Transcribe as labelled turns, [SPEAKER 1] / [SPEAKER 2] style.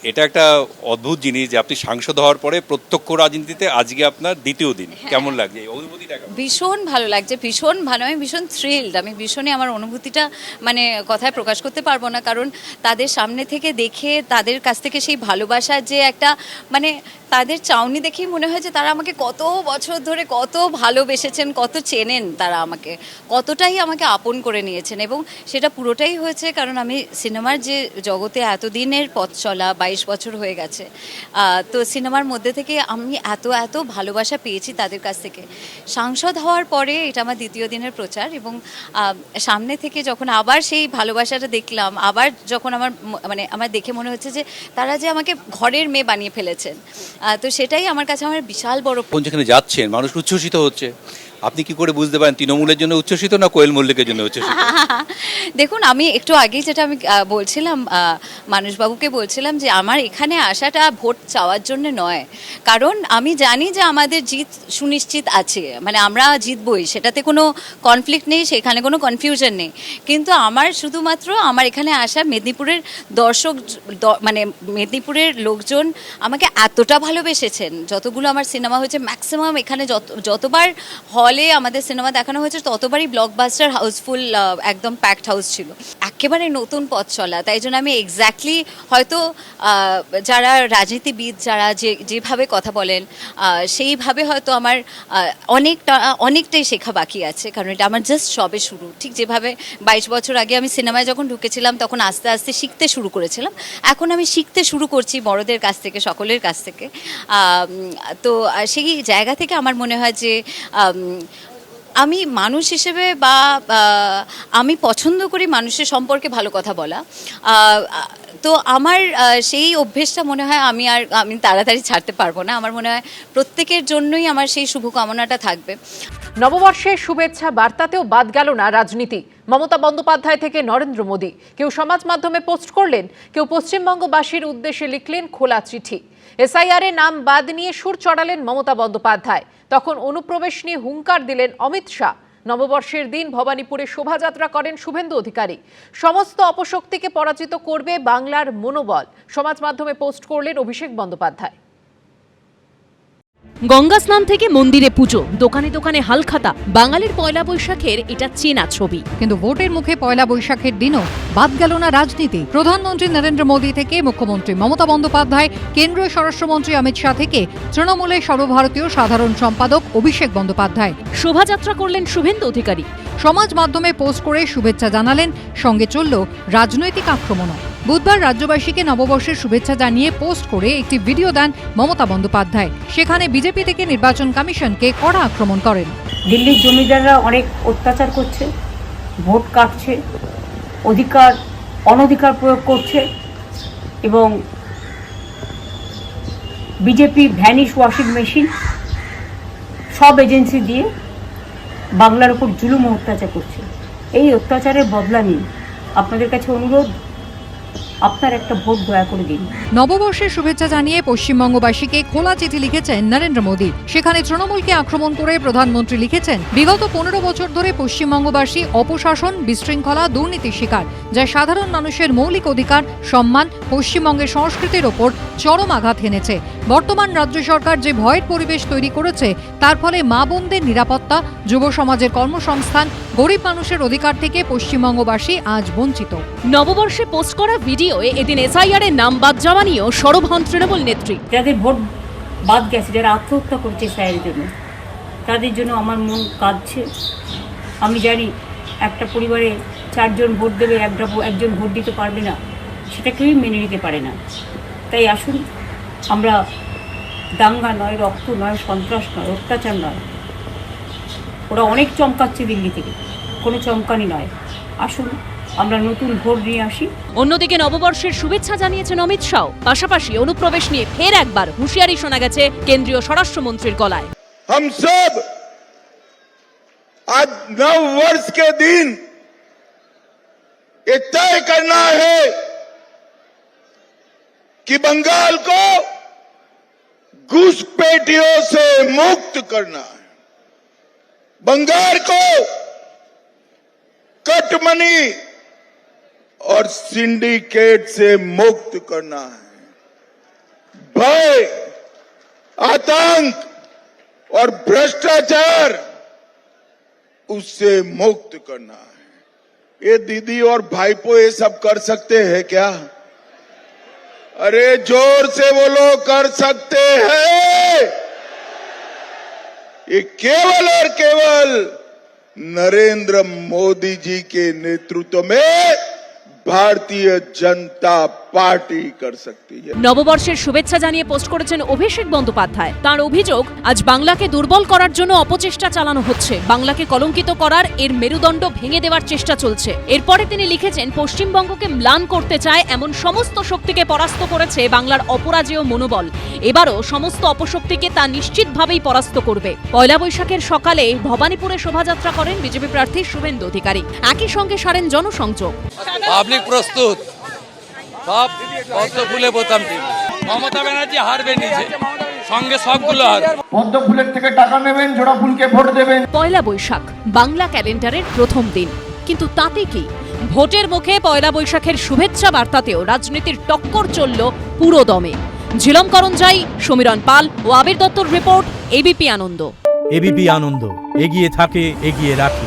[SPEAKER 1] এটা একটা অদ্ভুত জিনিস যে আপনি সাংসদ হওয়ার পরে প্রত্যক্ষ রাজনীতিতে আজকে আপনার দ্বিতীয় দিন, কেমন লাগছে এই অনুভূতিটা?
[SPEAKER 2] ভীষণ ভালো লাগছে, ভীষণ ভালো, আমি ভীষণ থ্রিলড, আমি ভীষণই আমার অনুভূতিটা মানে কথায় প্রকাশ করতে পারবো না। কারণ তাদের সামনে থেকে দেখে তাদের কাছ থেকে সেই ভালোবাসার যে একটা মানে তাদের চাউনি দেখেই মনে হয় যে তারা আমাকে কত বছর ধরে কত ভালোবেসেছেন, কত চেনেন, তারা আমাকে কতটাই আমাকে আপন করে নিয়েছেন। এবং সেটা পুরোটাই হয়েছে কারণ আমি সিনেমার যে জগতে এতদিনের পথ চলা 22 বছর হয়ে গেছে, তো সিনেমার মধ্যে থেকে আমি এত এত ভালোবাসা পেয়েছি তাদের কাছ থেকে। সাংসদ হওয়ার পরে এটা আমার দ্বিতীয় দিনের প্রচার, এবং সামনে থেকে যখন আবার সেই ভালোবাসাটা দেখলাম, আবার যখন মানে আমার দেখে মনে হচ্ছে যে তারা যে আমাকে ঘরের মেয়ে বানিয়ে ফেলেছেন, তো সেটাই আমার কাছে আমার বিশাল বড়।
[SPEAKER 1] যেখানে যাচ্ছেন মানুষ উচ্ছ্বসিত হচ্ছে, আপনি কি করে বুঝতে পারেন তৃণমূলের জন্য উচ্ছ্বসিত না কোয়েল মল্লিকের জন্য উচ্ছ্বসিত?
[SPEAKER 2] দেখুন, আমি একটু আগেই যেটা আমি বলছিলাম, মানুষবাবুকে বলছিলাম যে আমার এখানে আসাটা ভোট চাওয়ার জন্য নয়, কারণ আমি জানি যে আমাদের জিত সুনিশ্চিত আছে, মানে আমরা জিতবই, সেটাতে কোনো কনফ্লিক্ট নেই, সেখানে কোনো কনফিউশন নেই। কিন্তু আমার শুধুমাত্র আমার এখানে আসা মেদিনীপুরের দর্শক, মানে মেদিনীপুরের লোকজন আমাকে এতটা ভালোবেসেছেন, যতগুলো আমার সিনেমা হয়েছে ম্যাক্সিমাম এখানে যতবার হলে আমাদের সিনেমা দেখানো হয়েছে ততবারই ব্লকবাস্টার হাউসফুল, একদম প্যাকড হাউস ছিল। একেবারে নতুন পথ চলা, তাই জন্য আমি এক্স্যাক্টলি হয়তো যারা রাজনীতিবিদ যারা যেভাবে কথা বলেন সেইভাবে হয়তো আমার অনেকটাই শেখা বাকি আছে, কারণ এটা আমার জাস্ট সবে শুরু। ঠিক যেভাবে 22 বছর আগে আমি সিনেমায় যখন ঢুকেছিলাম তখন আস্তে আস্তে শিখতে শুরু করেছিলাম, এখন আমি শিখতে শুরু করছি বড়দের কাছ থেকে, সকলের কাছ থেকে। তো সেই জায়গা থেকে আমার মনে হয় যে আমি মানুষ হিসেবে বা আমি পছন্দ করি মানুষের সম্পর্কে ভালো কথা বলা, তো আমার সেই অভ্যেসটা মনে হয় আমি তাড়াতাড়ি ছাড়তে পারবো না। আমার মনে হয় প্রত্যেকের জন্যই আমার সেই শুভকামনাটা থাকবে।
[SPEAKER 3] নববর্ষের শুভেচ্ছা বার্তাতেও বাদ গেল না রাজনীতি। মমতা বন্দ্যোপাধ্যায় থেকে নরেন্দ্র মোদী, কেউ সমাজ মাধ্যমে পোস্ট করলেন, কেউ পশ্চিমবঙ্গবাসীর উদ্দেশ্যে লিখলেন খোলা চিঠি। এসআইআর এর নাম বাদ নিয়ে সুর চড়ালেন মমতা বন্দ্যোপাধ্যায়, তখন অনুপ্রবেশ নিয়ে হুঙ্কার দিলেন অমিত শাহ। নববর্ষের দিন ভবানীপুরে শোভাযাত্রা করেন শুভেন্দু অধিকারী। সমস্ত অপশক্তিকে পরাজিত করবে বাংলার মনোবল, সমাজ মাধ্যমে পোস্ট করলেন অভিষেক বন্দ্যোপাধ্যায়।
[SPEAKER 4] গঙ্গা স্নান থেকে মন্দিরে পুজো, দোকানে দোকানে হালখাতা, বাঙালির পয়লা বৈশাখের এটা চেনা ছবি।
[SPEAKER 5] কিন্তু ভোটের মুখে পয়লা বৈশাখের দিনও বাদ গেল না রাজনীতি। প্রধানমন্ত্রী নরেন্দ্র মোদী থেকে মুখ্যমন্ত্রী মমতা বন্দ্যোপাধ্যায়, কেন্দ্রীয় স্বরাষ্ট্রমন্ত্রী অমিত শাহ থেকে তৃণমূলের সর্বভারতীয় সাধারণ সম্পাদক অভিষেক বন্দ্যোপাধ্যায়
[SPEAKER 4] শোভাযাত্রা করলেন শুভেন্দু অধিকারী।
[SPEAKER 5] সমাজ মাধ্যমে পোস্ট করে শুভেচ্ছা জানালেন, সঙ্গে চলল রাজনৈতিক আক্রমণও। বুধবার রাজ্যবাসীকে নববর্ষের শুভেচ্ছা জানিয়ে পোস্ট করে একটি ভিডিও দেন মমতা বন্দ্যোপাধ্যায়। সেখানে বিজেপি থেকে নির্বাচন কমিশনকে কড়া আক্রমণ করেন।
[SPEAKER 6] দিল্লির জমিদাররা অনেক অত্যাচার করছে, ভোট কাটছে, অনধিকার প্রয়োগ করছে, এবং বিজেপি ভ্যানিশ ওয়াশিং মেশিন সব এজেন্সি দিয়ে বাংলার উপর জুলুম অত্যাচার করছে। এই অত্যাচারের বদলা নিন। আপনাদের কাছে অনুরোধ, আপনার একটা ভোট দয়া করে দিন।
[SPEAKER 5] নববর্ষের শুভেচ্ছা জানিয়ে পশ্চিমবঙ্গবাসীকে খোলা চিঠি লিখেছেন নরেন্দ্র মোদী। সেখানে তৃণমূলকে আক্রমণ করে প্রধানমন্ত্রী লিখেছেন, বিগত 15 বছর ধরে পশ্চিমবঙ্গবাসী অপশাসন, বিশৃঙ্খলা, দুর্নীতির শিকার, যা সাধারণ মানুষের মৌলিক অধিকার, সম্মান, পশ্চিমবঙ্গের সংস্কৃতির ওপর চরম আঘাত হেনেছে। বর্তমান রাজ্য সরকার যে ভয়ের পরিবেশ তৈরি করেছে, তার ফলে মা বোনদের নিরাপত্তা, যুব সমাজের কর্মসংস্থান, গরিব মানুষের অধিকার থেকে পশ্চিমবঙ্গবাসী আজ বঞ্চিত।
[SPEAKER 4] নববর্ষে পোস্ট করা ভিডিওয়ে এদিন এসআইআর এর নাম বাদ যাওয়া নিয়েও সরব হন তৃণমূল নেত্রী।
[SPEAKER 6] যাদের ভোট বাদ গেছে, যারা আত্মহত্যা করছে এসআইআরের জন্য, তাদের জন্য আমার মন কাঁদছে। আমি জানি একটা পরিবারে 4 জন ভোট দেবে, একজন ভোট দিতে পারবে না, সেটা কেউই মেনে নিতে পারে না। তাই আসুন, আমরা দাঙ্গা নয়, রক্ত নয়, সন্ত্রাস নয়, অত্যাচার নয়, ওরা অনেক চমকাচ্ছে দিল্লি থেকে, কোনো চমকানি নয়। আসুন আমরা নতুন ভোট নিয়ে আসি।
[SPEAKER 4] অন্যদিকে নববর্ষের শুভেচ্ছা জানিয়েছেন অমিত শাহ, পাশাপাশি অনুপ্রবেশ নিয়ে ফের একবার হুঁশিয়ারি শোনা গেছে কেন্দ্রীয় স্বরাষ্ট্রমন্ত্রীর গলায়।
[SPEAKER 7] हम सब आज नव वर्ष के दिन ये तय करना है कि बंगाल को घुसपैठियों से मुक्त करना है, बंगाल को कटमनी और सिंडिकेट से मुक्त करना है। भय, आतंक और भ्रष्टाचार उससे मुक्त करना है। ये दीदी और भाईपो ये सब कर सकते हैं क्या? अरे जोर से बोलो, कर सकते हैं। ये केवल और केवल नरेंद्र मोदी जी के नेतृत्व में भारतीय जनता পার্টি कर सकती है।
[SPEAKER 4] নববর্ষের শুভেচ্ছা জানিয়ে পোস্ট করেছেন অভিষেক বন্দ্যোপাধ্যায়। তার অভিযোগ, আজ বাংলাকে দুর্বল করার জন্য অপচেষ্টা চালানো হচ্ছে, বাংলাকে কলঙ্কিত করার এর মেরুদণ্ড ভেঙে দেওয়ার চেষ্টা চলছে। এরপরে তিনি লিখেছেন, পশ্চিমবঙ্গকে ম্লান করতে চায় এমন সমস্ত শক্তিকে পরাস্ত করেছে বাংলার অপরাজেয় মনোবল। এবারও সমস্ত অপশক্তিকে তা নিশ্চিতভাবেই পরাস্ত করবে। পয়লা বৈশাখের সকালে ভবানীপুরে শোভাযাত্রা করেন বিজেপি প্রার্থী শুভেন্দু অধিকারী। একই সঙ্গে সারেন জনসংযোগ।
[SPEAKER 8] পাবলিক প্রস্তুত, সব পদ্ম ফুলে বোতাম টিপ। মমতা ব্যানার্জি হারবে নিজে, সঙ্গে সবগুলো হারবে।
[SPEAKER 9] পদ্ম ফুলের থেকে টাকা নেবেন, জোড়া ফুলকে ভোট দেবেন।
[SPEAKER 4] পয়লা বৈশাখ বাংলা ক্যালেন্ডারের প্রথম দিন, কিন্তু তাতে কি? ভোটের মুখে পয়লা বৈশাখের শুভেচ্ছা বার্তাতেও রাজনীতির টক্কর চলল পুরো দমে। ঝিলম করঞ্জাই, সমীরণ পাল ও আবির দত্তর রিপোর্ট, এবিপি আনন্দ।
[SPEAKER 10] এবিপি আনন্দ, এগিয়ে থাকে, এগিয়ে রাখে।